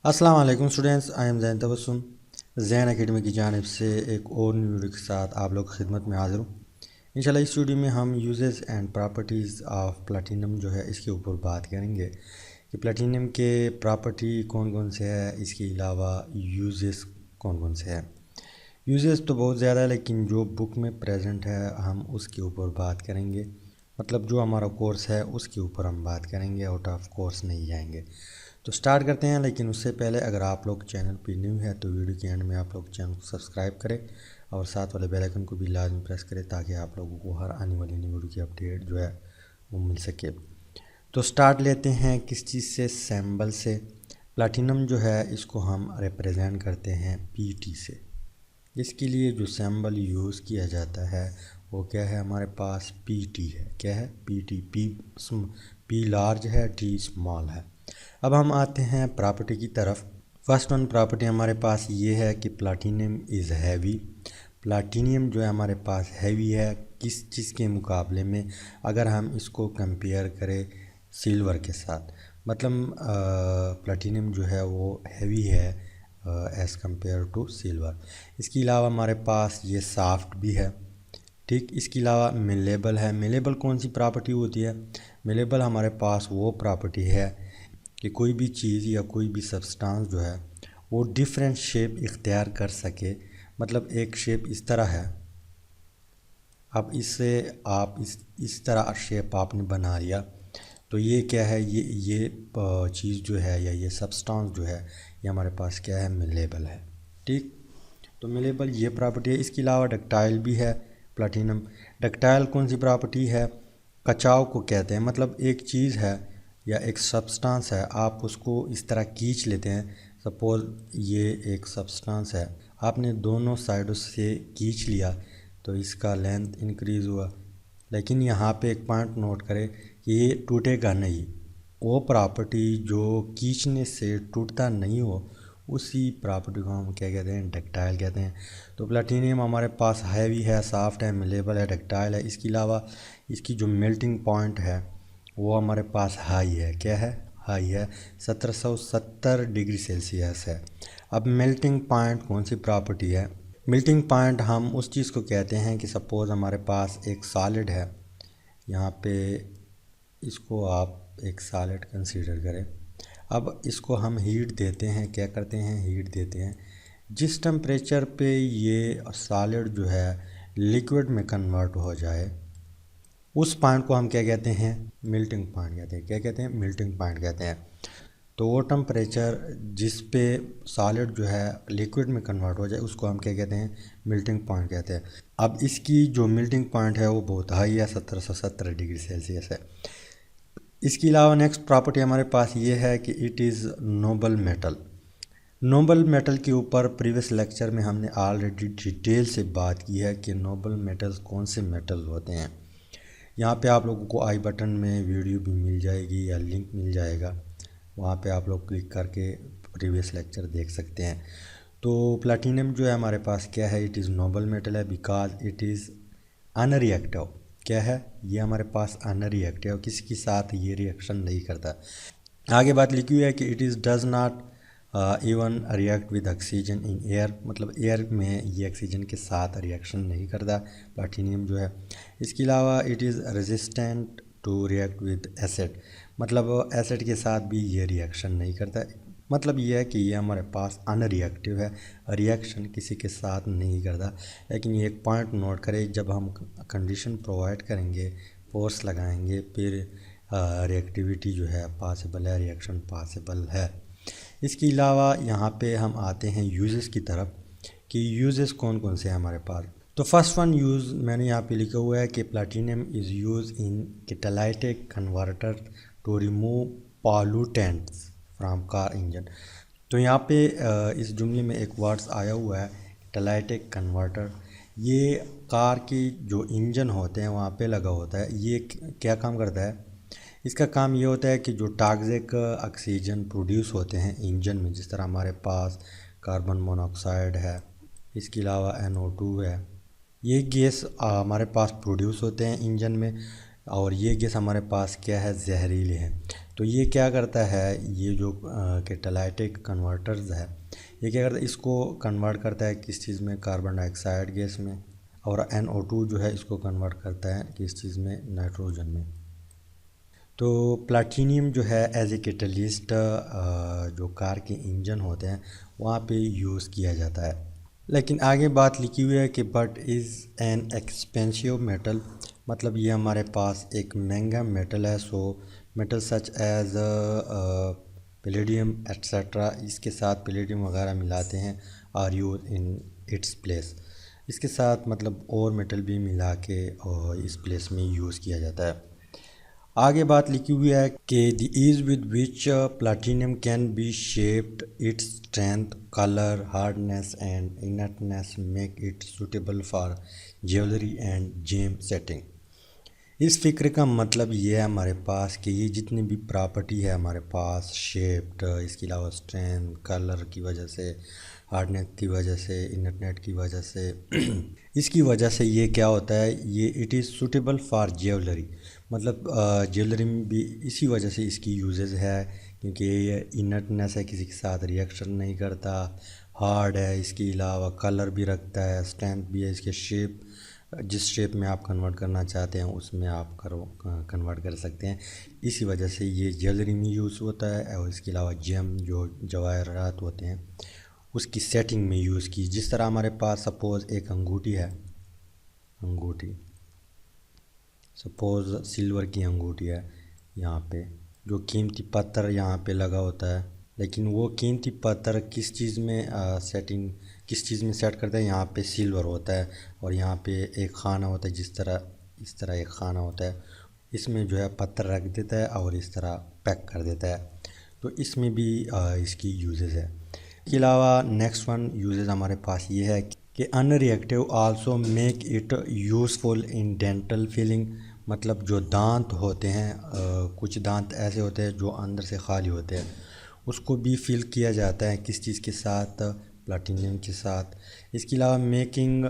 अस्सलाम वालेकुम students, I am Jain Tabassum. Jain academy की जानिब से एक और न्यू वीडियो के साथ आप लोग खिदमत में हाज़िर हूँ। इंशाल्लाह इस वीडियो में हम uses and properties of platinum जो है इसके ऊपर बात करेंगे कि प्लैटिनम के प्रॉपर्टी कौन कौन से है, इसके अलावा यूजेस कौन कौन से हैं। यूजेस तो बहुत ज़्यादा है, लेकिन जो बुक में प्रेजेंट है हम उसके ऊपर बात करेंगे। मतलब जो हमारा कोर्स है उसके ऊपर हम बात करेंगे, आउट ऑफ कोर्स नहीं जाएंगे। तो स्टार्ट करते हैं, लेकिन उससे पहले अगर आप लोग चैनल पर न्यू है तो वीडियो के एंड में आप लोग चैनल को सब्सक्राइब करें और साथ वाले बेल आइकन को भी लाजमी प्रेस करें ताकि आप लोगों को हर आने वाली न्यू वीडियो की अपडेट जो है वो मिल सके। तो स्टार्ट लेते हैं किस चीज़ से, सैम्बल से। प्लैटिनम जो है इसको हम रिप्रेजेंट करते हैं पीटी से। इसके लिए जो सैम्बल यूज़ किया जाता है वो क्या है, हमारे पास पीटी है। क्या है? पीटी। पी लार्ज है, टी स्मॉल है। अब हम आते हैं प्रॉपर्टी की तरफ। फर्स्ट वन प्रॉपर्टी हमारे पास ये है कि प्लैटिनम इज़ हैवी। प्लैटिनियम जो है हमारे पास हैवी है किस चीज़ के मुकाबले में, अगर हम इसको कंपेयर करें सिल्वर के साथ। मतलब प्लैटिनम जो है वो हैवी है एज़ कंपेयर टू सिल्वर। इसके अलावा हमारे पास ये सॉफ्ट भी है, ठीक। इसके अलावा मिलेबल है। मिलेबल कौन सी प्रॉपर्टी होती है? मिलेबल हमारे पास वो प्रॉपर्टी है कि कोई भी चीज़ या कोई भी सब्सटेंस जो है वो डिफरेंट शेप इख्तियार कर सके। मतलब एक शेप इस तरह है, अब इससे आप इस तरह शेप आपने बना लिया तो ये क्या है, ये चीज़ जो है या ये सब्सटेंस जो है ये हमारे पास क्या है, मिलेबल है, ठीक। तो मिलेबल ये प्रॉपर्टी है। इसके अलावा डक्टाइल भी है प्लैटिनम। डक्टाइल कौन सी प्रॉपर्टी है? कचाव को कहते हैं। मतलब एक चीज़ है या एक सब्सटेंस है, आप उसको इस तरह खींच लेते हैं। सपोज़ ये एक सब्सटेंस है, आपने दोनों साइडों से खींच लिया तो इसका लेंथ इंक्रीज़ हुआ। लेकिन यहाँ पे एक पॉइंट नोट करें कि ये टूटेगा नहीं। वो प्रॉपर्टी जो खींचने से टूटता नहीं हो उसी प्रॉपर्टी को हम क्या कहते हैं, डक्टाइल कहते हैं। तो प्लैटिनियम हमारे पास हैवी है, सॉफ्ट है, मिलेबल है, डक्टाइल है। इसके अलावा इसकी जो मेल्टिंग पॉइंट है वो हमारे पास हाई है। क्या है? हाई है, 1770 डिग्री सेल्सियस है। अब मेल्टिंग पॉइंट कौन सी प्रॉपर्टी है? मेल्टिंग पॉइंट हम उस चीज़ को कहते हैं कि सपोज़ हमारे पास एक सॉलिड है, यहाँ पे इसको आप एक सॉलिड कंसीडर करें। अब इसको हम हीट देते हैं, क्या करते हैं, हीट देते हैं। जिस टेम्परेचर पे ये सॉलिड जो है लिक्विड में कन्वर्ट हो जाए उस पॉइंट को हम क्या कहते हैं, मेल्टिंग पॉइंट कहते हैं। क्या कहते हैं? मेल्टिंग पॉइंट कहते हैं। तो वो टेम्परेचर जिस पे सॉलिड जो है लिक्विड में कन्वर्ट हो जाए उसको हम क्या कहते हैं, मेल्टिंग पॉइंट कहते हैं। अब इसकी जो मेल्टिंग पॉइंट है वो बहुत हाई है, 1770 डिग्री सेल्सियस है। इसके अलावा नेक्स्ट प्रॉपर्टी हमारे पास ये है कि it is Nobel metal. Nobel metal के ऊपर प्रीवियस लेक्चर में हमने ऑलरेडी डिटेल से बात की है कि नोबल मेटल्स कौन से मेटल होते हैं। यहाँ पे आप लोगों को आई बटन में वीडियो भी मिल जाएगी या लिंक मिल जाएगा, वहाँ पे आप लोग क्लिक करके प्रीवियस लेक्चर देख सकते हैं। तो प्लैटिनम जो है हमारे पास क्या है, इट इज़ नोबल मेटल है बिकॉज इट इज़ अनरिएक्टिव। क्या है? ये हमारे पास अनरिएक्टिव, किसी के साथ ये रिएक्शन नहीं करता। आगे बात लिखी हुई है कि it is does not even react with oxygen in air. मतलब एयर में ये ऑक्सीजन के साथ रिएक्शन नहीं करता प्लैटिनम जो है। इसके अलावा it is resistant to react with acid. मतलब एसिड के साथ भी ये रिएक्शन नहीं करता। मतलब ये है कि ये हमारे पास अनरिएक्टिव है, रिएक्शन किसी के साथ नहीं करता। लेकिन ये एक पॉइंट नोट करें, जब हम कंडीशन प्रोवाइड करेंगे, फोर्स लगाएंगे, फिर रिएक्टिविटी जो है पॉसिबल है, रिएक्शन पॉसिबल है। इसके अलावा यहाँ पे हम आते हैं यूजेस की तरफ कि यूजेस कौन कौन से हैं हमारे पास। तो फर्स्ट वन यूज़ मैंने यहाँ पे लिखा हुआ है कि platinum is use in catalytic converter to remove pollutants from car engine. तो यहाँ पे इस जुमले में एक वर्ड्स आया हुआ है कैटालिटिक कन्वर्टर। ये कार की जो इंजन होते हैं वहाँ पे लगा होता है। ये क्या काम करता है? इसका काम ये होता है कि जो टॉक्सिक ऑक्सीजन प्रोड्यूस होते हैं इंजन में, जिस तरह हमारे पास कार्बन मोनोऑक्साइड है, इसके अलावा NO2 है, ये गैस हमारे पास प्रोड्यूस होते हैं इंजन में और ये गैस हमारे पास क्या है, जहरीले हैं। तो ये क्या करता है, ये जो कैटालिटिक कन्वर्टर्स है, ये क्या करता है, इसको कन्वर्ट करता है किस चीज़ में, कार्बन डाइऑक्साइड गैस में, और NO2 जो है इसको कन्वर्ट करता है किस चीज़ में, नाइट्रोजन में। तो प्लाटीनियम जो है एज ए कैटलिस्ट जो कार के इंजन होते हैं वहाँ पे यूज़ किया जाता है। लेकिन आगे बात लिखी हुई है कि but is an expensive metal, मतलब ये हमारे पास एक महंगा मेटल है। So metal such as palladium etcetera, इसके साथ पैलेडियम वगैरह मिलाते हैं, are use in its place, इसके साथ मतलब और मेटल भी मिला के और इस प्लेस में यूज़ किया जाता है। आगे बात लिखी हुई है कि the ease with which platinum can be shaped, its strength, colour, hardness and inertness make it suitable for jewellery and gem setting. इस फिक्र का मतलब ये है हमारे पास कि ये जितनी भी प्रॉपर्टी है हमारे पास, शेप्ड, इसके अलावा स्ट्रेंथ, कलर की वजह से, हार्डनेस की वजह से, इनर्टनेस की वजह से इसकी वजह से ये क्या होता है, ये it is suitable for jewellery, मतलब ज्वेलरी में भी इसी वजह से इसकी यूजेस है, क्योंकि ये इनर्टनेस है, किसी के साथ रिएक्शन नहीं करता, हार्ड है, इसके अलावा कलर भी रखता है, स्ट्रेंथ भी है, इसके शेप, जिस शेप में आप कन्वर्ट करना चाहते हैं उसमें आप कन्वर्ट कर सकते हैं। इसी वजह से ये ज्वेलरी में यूज़ होता है। और इसके अलावा जेम जो जवाहरात होते हैं उसकी सेटिंग में यूज़ की, जिस तरह हमारे पास सपोज़ एक अंगूठी है, अंगूठी सपोज़ सिल्वर की अंगूठी है, यहाँ पे जो कीमती पत्थर यहाँ पे लगा होता है, लेकिन वो कीमती पत्थर किस चीज़ में सेटिंग, किस चीज़ में सेट करते हैं, यहाँ पे सिल्वर होता है और यहाँ पे एक खाना होता है, जिस तरह इस तरह एक खाना होता है, इसमें जो है पत्थर रख देता है और इस तरह पैक कर देता है। तो इसमें भी इसकी यूजेस है। इसके अलावा नेक्स्ट वन यूजेस हमारे पास ये है कि unreactive also make it useful in dental filling, मतलब जो दांत होते हैं, कुछ दांत ऐसे होते हैं जो अंदर से खाली होते हैं, उसको भी फिल किया जाता है किस चीज़ के साथ, प्लाटिनियम के साथ। इसके अलावा making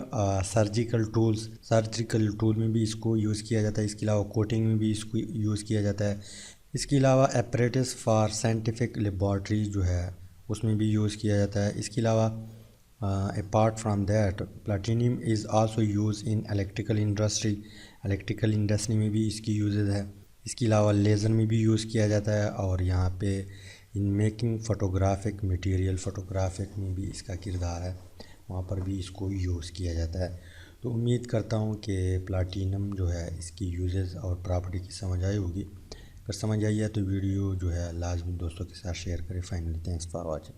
surgical tools, surgical tool में भी इसको यूज़ किया जाता है। इसके अलावा कोटिंग में भी इसको यूज़ किया जाता है। इसके अलावा एपरेटस फॉर साइंटिफिक लेबॉर्ट्री जो है उसमें भी यूज़ किया जाता है। इसके अलावा apart from that platinum is also use in electrical industry, electrical industry में भी इसकी यूजेस है। इसके अलावा लेज़र में भी यूज़ किया जाता है, और यहाँ पे in making photographic material, photographic में भी इसका किरदार है, वहाँ पर भी इसको यूज़ किया जाता है। तो उम्मीद करता हूँ कि प्लाटिनम जो है इसकी यूजेस और प्रॉपर्टी की समझ आई होगी। अगर समझ आई है तो वीडियो जो है लाजमी दोस्तों के साथ शेयर करें। Finally thanks for watching.